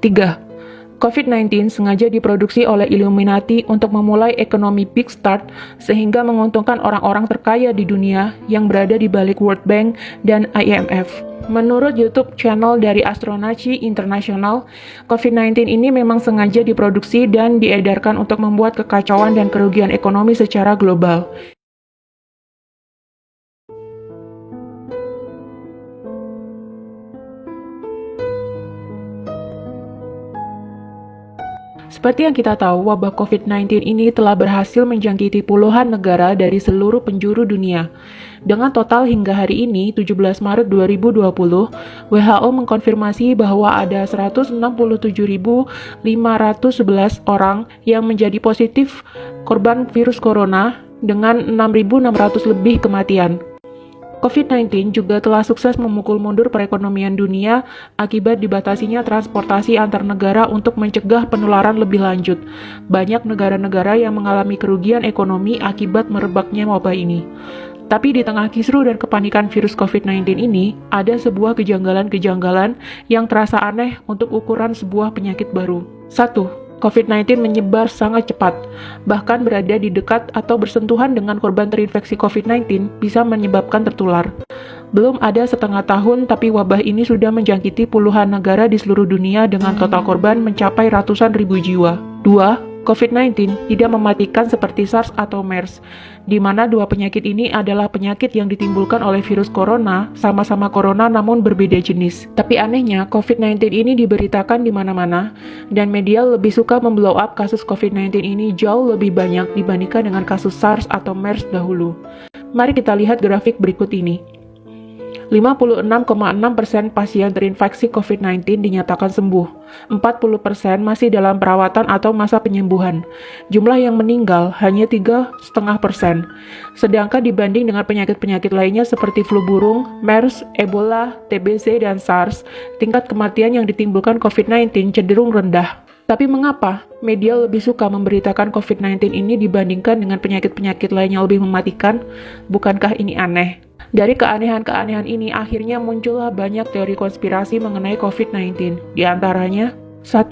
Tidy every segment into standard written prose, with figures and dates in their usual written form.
3. COVID-19 sengaja diproduksi oleh Illuminati untuk memulai ekonomi Big Start sehingga menguntungkan orang-orang terkaya di dunia yang berada di balik World Bank dan IMF. Menurut YouTube channel dari Astronaci International, COVID-19 ini memang sengaja diproduksi dan diedarkan untuk membuat kekacauan dan kerugian ekonomi secara global. Seperti yang kita tahu, wabah COVID-19 ini telah berhasil menjangkiti puluhan negara dari seluruh penjuru dunia. Dengan total hingga hari ini, 17 Maret 2020, WHO mengkonfirmasi bahwa ada 167.511 orang yang menjadi positif korban virus corona dengan 6.600 lebih kematian. COVID-19 juga telah sukses memukul mundur perekonomian dunia akibat dibatasinya transportasi antar negara untuk mencegah penularan lebih lanjut. Banyak negara-negara yang mengalami kerugian ekonomi akibat merebaknya wabah ini. Tapi di tengah kisruh dan kepanikan virus COVID-19 ini, ada sebuah kejanggalan-kejanggalan yang terasa aneh untuk ukuran sebuah penyakit baru. 1. COVID-19 menyebar sangat cepat, bahkan berada di dekat atau bersentuhan dengan korban terinfeksi COVID-19 bisa menyebabkan tertular. Belum ada setengah tahun, tapi wabah ini sudah menjangkiti puluhan negara di seluruh dunia dengan total korban mencapai ratusan ribu jiwa. 2. COVID-19 tidak mematikan seperti SARS atau MERS, di mana dua penyakit ini adalah penyakit yang ditimbulkan oleh virus corona, sama-sama corona namun berbeda jenis. Tapi anehnya, COVID-19 ini diberitakan di mana-mana, dan media lebih suka memblow up kasus COVID-19 ini jauh lebih banyak dibandingkan dengan kasus SARS atau MERS dahulu. Mari kita lihat grafik berikut ini. 56,6% pasien terinfeksi COVID-19 dinyatakan sembuh. 40% masih dalam perawatan atau masa penyembuhan. Jumlah yang meninggal hanya 3,5%. Sedangkan dibanding dengan penyakit-penyakit lainnya seperti flu burung, MERS, Ebola, TBC, dan SARS, tingkat kematian yang ditimbulkan COVID-19 cenderung rendah. Tapi mengapa media lebih suka memberitakan COVID-19 ini dibandingkan dengan penyakit-penyakit lain yang lebih mematikan? Bukankah ini aneh? Dari keanehan-keanehan ini, akhirnya muncullah banyak teori konspirasi mengenai COVID-19. Di antaranya, 1.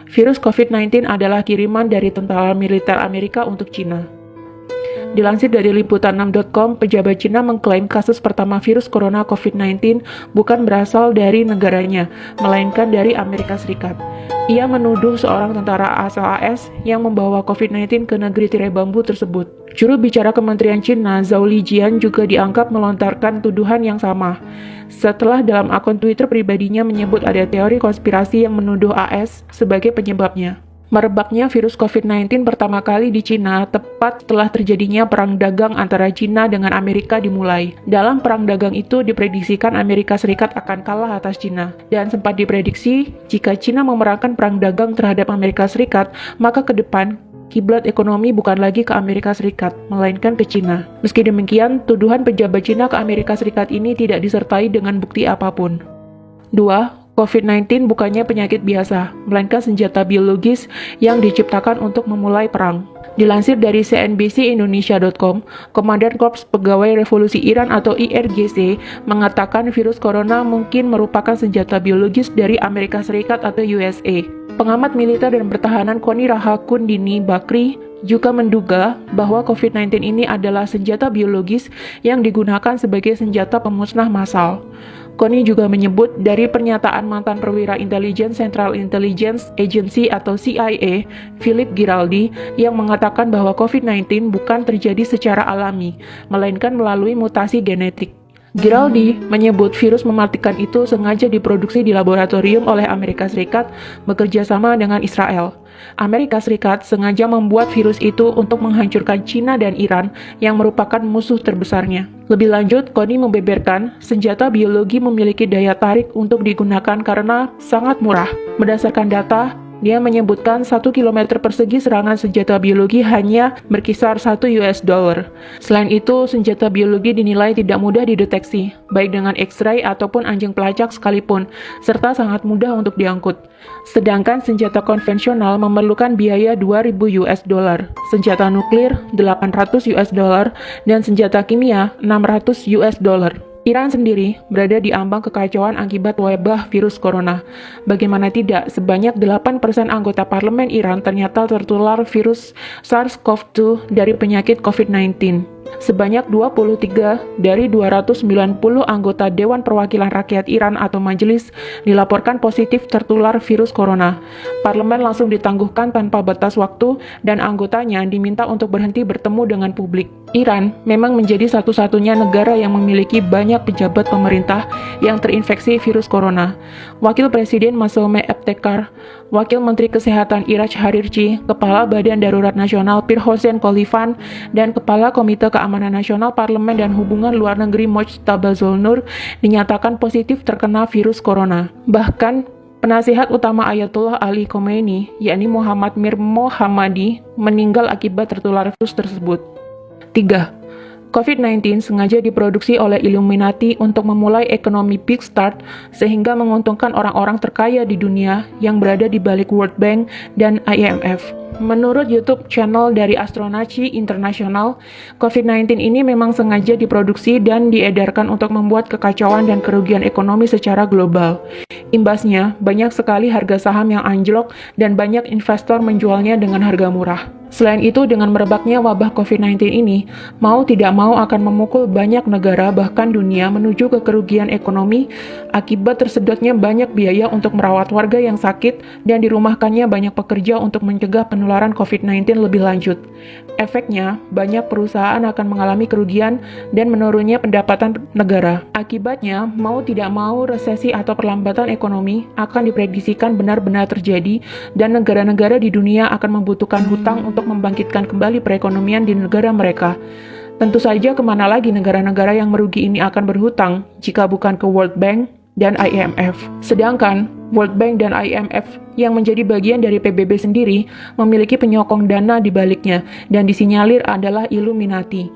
Virus COVID-19 adalah kiriman dari tentara militer Amerika untuk Cina. Dilansir dari liputan6.com, pejabat Cina mengklaim kasus pertama virus corona COVID-19 bukan berasal dari negaranya, melainkan dari Amerika Serikat. Ia menuduh seorang tentara asal AS yang membawa COVID-19 ke negeri tirai bambu tersebut. Juru bicara Kementerian Cina, Zhao Lijian, juga dianggap melontarkan tuduhan yang sama. Setelah dalam akun Twitter pribadinya menyebut ada teori konspirasi yang menuduh AS sebagai penyebabnya. Merebaknya virus COVID-19 pertama kali di Cina tepat setelah terjadinya perang dagang antara Cina dengan Amerika dimulai. Dalam perang dagang itu diprediksikan Amerika Serikat akan kalah atas Cina. Dan sempat diprediksi, jika Cina memerankan perang dagang terhadap Amerika Serikat, maka ke depan kiblat ekonomi bukan lagi ke Amerika Serikat, melainkan ke Cina. Meski demikian, tuduhan pejabat Cina ke Amerika Serikat ini tidak disertai dengan bukti apapun. 2. COVID-19 bukannya penyakit biasa, melainkan senjata biologis yang diciptakan untuk memulai perang. Dilansir dari cnbcindonesia.com, Komandan Korps Pegawai Revolusi Iran atau IRGC mengatakan virus corona mungkin merupakan senjata biologis dari Amerika Serikat atau USA. Pengamat militer dan pertahanan Koni Rahakundini Bakri juga menduga bahwa COVID-19 ini adalah senjata biologis yang digunakan sebagai senjata pemusnah massal. Koni juga menyebut dari pernyataan mantan perwira intelijen Central Intelligence Agency atau CIA, Philip Giraldi, yang mengatakan bahwa COVID-19 bukan terjadi secara alami, melainkan melalui mutasi genetik. Giraldi menyebut virus mematikan itu sengaja diproduksi di laboratorium oleh Amerika Serikat bekerja sama dengan Israel. Amerika Serikat sengaja membuat virus itu untuk menghancurkan Cina dan Iran yang merupakan musuh terbesarnya. Lebih lanjut, Koni membeberkan senjata biologi memiliki daya tarik untuk digunakan karena sangat murah. Berdasarkan data, dia menyebutkan 1 km persegi serangan senjata biologi hanya berkisar $1. Selain itu, senjata biologi dinilai tidak mudah dideteksi, baik dengan X-ray ataupun anjing pelacak sekalipun, serta sangat mudah untuk diangkut. Sedangkan senjata konvensional memerlukan biaya $2.000, senjata nuklir $800, dan senjata kimia $600. Iran sendiri berada di ambang kekacauan akibat wabah virus corona. Bagaimana tidak, sebanyak 8% anggota parlemen Iran ternyata tertular virus SARS-CoV-2 dari penyakit COVID-19. Sebanyak 23 dari 290 anggota Dewan Perwakilan Rakyat Iran atau majelis dilaporkan positif tertular virus corona. Parlemen langsung ditangguhkan tanpa batas waktu dan anggotanya diminta untuk berhenti bertemu dengan publik. Iran memang menjadi satu-satunya negara yang memiliki banyak pejabat pemerintah yang terinfeksi virus corona. Wakil Presiden Masoume Ebtekar, Wakil Menteri Kesehatan Iraj Harirchi, Kepala Badan Darurat Nasional Pir Hossein Khalifan, dan Kepala Komite Keamanan Nasional Parlemen dan Hubungan Luar Negeri Mojtaba Zolnur dinyatakan positif terkena virus corona. Bahkan, penasihat utama Ayatollah Ali Khomeini, yakni Muhammad Mir Mohammadi, meninggal akibat tertular virus tersebut. 3. COVID-19 sengaja diproduksi oleh Illuminati untuk memulai ekonomi Big Start sehingga menguntungkan orang-orang terkaya di dunia yang berada di balik World Bank dan IMF. Menurut YouTube channel dari Astronaci International, COVID-19 ini memang sengaja diproduksi dan diedarkan untuk membuat kekacauan dan kerugian ekonomi secara global. Imbasnya, banyak sekali harga saham yang anjlok dan banyak investor menjualnya dengan harga murah. Selain itu, dengan merebaknya wabah COVID-19 ini, mau tidak mau akan memukul banyak negara bahkan dunia menuju ke kerugian ekonomi akibat tersedotnya banyak biaya untuk merawat warga yang sakit dan dirumahkannya banyak pekerja untuk mencegah penularan COVID-19 lebih lanjut. Efeknya, banyak perusahaan akan mengalami kerugian dan menurunnya pendapatan negara. Akibatnya, mau tidak mau resesi atau perlambatan ekonomi akan diprediksikan benar-benar terjadi dan negara-negara di dunia akan membutuhkan hutang untuk membangkitkan kembali perekonomian di negara mereka. Tentu saja kemana lagi negara-negara yang merugi ini akan berhutang jika bukan ke World Bank dan IMF. Sedangkan World Bank dan IMF yang menjadi bagian dari PBB sendiri memiliki penyokong dana di baliknya dan disinyalir adalah Illuminati,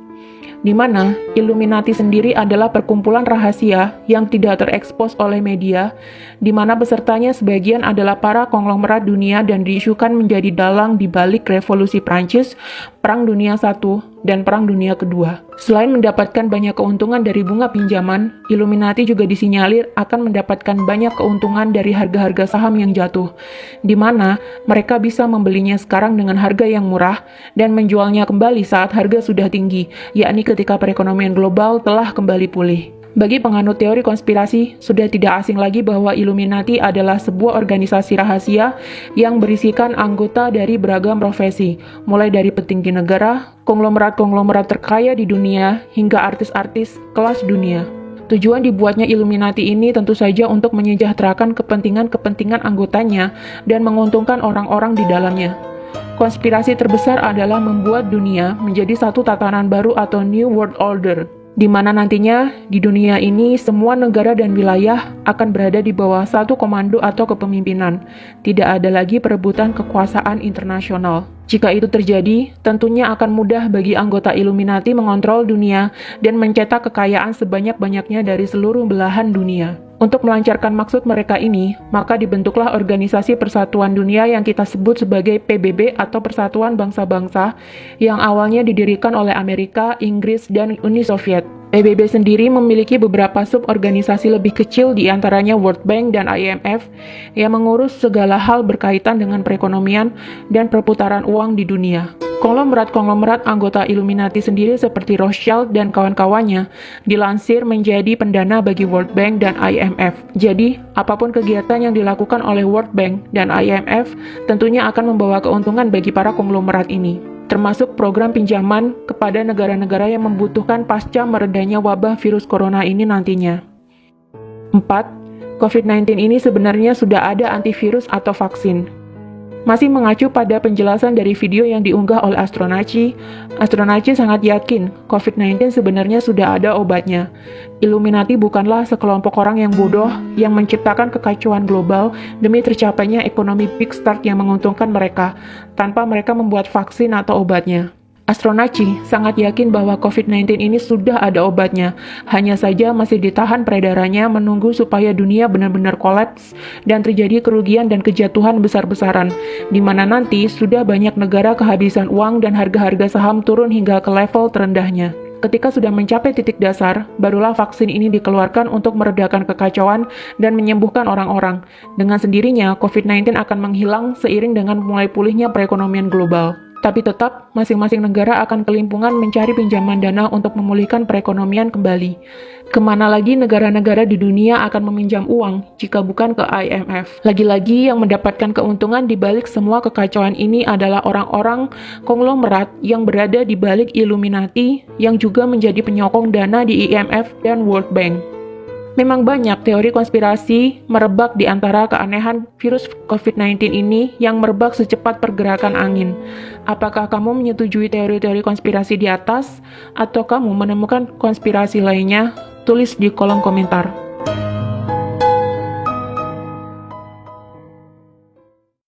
di mana Illuminati sendiri adalah perkumpulan rahasia yang tidak terekspos oleh media, di mana pesertanya sebagian adalah para konglomerat dunia dan diisukan menjadi dalang di balik revolusi Prancis, Perang Dunia I, dan Perang Dunia Kedua. Selain mendapatkan banyak keuntungan dari bunga pinjaman, Illuminati juga disinyalir akan mendapatkan banyak keuntungan dari harga-harga saham yang jatuh, di mana mereka bisa membelinya sekarang dengan harga yang murah dan menjualnya kembali saat harga sudah tinggi, yakni ketika perekonomian global telah kembali pulih. Bagi penganut teori konspirasi, sudah tidak asing lagi bahwa Illuminati adalah sebuah organisasi rahasia yang berisikan anggota dari beragam profesi, mulai dari petinggi negara, konglomerat-konglomerat terkaya di dunia, hingga artis-artis kelas dunia. Tujuan dibuatnya Illuminati ini tentu saja untuk menyejahterakan kepentingan-kepentingan anggotanya dan menguntungkan orang-orang di dalamnya. Konspirasi terbesar adalah membuat dunia menjadi satu tatanan baru atau New World Order, di mana nantinya di dunia ini semua negara dan wilayah akan berada di bawah satu komando atau kepemimpinan. Tidak ada lagi perebutan kekuasaan internasional. Jika itu terjadi, tentunya akan mudah bagi anggota Illuminati mengontrol dunia dan mencetak kekayaan sebanyak-banyaknya dari seluruh belahan dunia. Untuk melancarkan maksud mereka ini, maka dibentuklah Organisasi Persatuan Dunia yang kita sebut sebagai PBB atau Persatuan Bangsa-Bangsa yang awalnya didirikan oleh Amerika, Inggris, dan Uni Soviet. PBB sendiri memiliki beberapa suborganisasi lebih kecil di antaranya World Bank dan IMF yang mengurus segala hal berkaitan dengan perekonomian dan perputaran uang di dunia. Konglomerat-konglomerat anggota Illuminati sendiri seperti Rothschild dan kawan-kawannya dilansir menjadi pendana bagi World Bank dan IMF. Jadi, apapun kegiatan yang dilakukan oleh World Bank dan IMF tentunya akan membawa keuntungan bagi para konglomerat ini, termasuk program pinjaman kepada negara-negara yang membutuhkan pasca meredanya wabah virus corona ini nantinya. 4. COVID-19 ini sebenarnya sudah ada antivirus atau vaksin. Masih mengacu pada penjelasan dari video yang diunggah oleh Astronaci sangat yakin COVID-19 sebenarnya sudah ada obatnya. Illuminati bukanlah sekelompok orang yang bodoh yang menciptakan kekacauan global demi tercapainya ekonomi Big Start yang menguntungkan mereka, tanpa mereka membuat vaksin atau obatnya. Astronaci sangat yakin bahwa COVID-19 ini sudah ada obatnya, hanya saja masih ditahan peredarannya menunggu supaya dunia benar-benar kolaps dan terjadi kerugian dan kejatuhan besar-besaran, di mana nanti sudah banyak negara kehabisan uang dan harga-harga saham turun hingga ke level terendahnya. Ketika sudah mencapai titik dasar, barulah vaksin ini dikeluarkan untuk meredakan kekacauan dan menyembuhkan orang-orang. Dengan sendirinya, COVID-19 akan menghilang seiring dengan mulai pulihnya perekonomian global. Tapi tetap, masing-masing negara akan kelimpungan mencari pinjaman dana untuk memulihkan perekonomian kembali. Kemana lagi negara-negara di dunia akan meminjam uang jika bukan ke IMF? Lagi-lagi yang mendapatkan keuntungan di balik semua kekacauan ini adalah orang-orang konglomerat yang berada di balik Illuminati yang juga menjadi penyokong dana di IMF dan World Bank. Memang banyak teori konspirasi merebak di antara keanehan virus COVID-19 ini yang merebak secepat pergerakan angin. Apakah kamu menyetujui teori-teori konspirasi di atas, atau kamu menemukan konspirasi lainnya? Tulis di kolom komentar.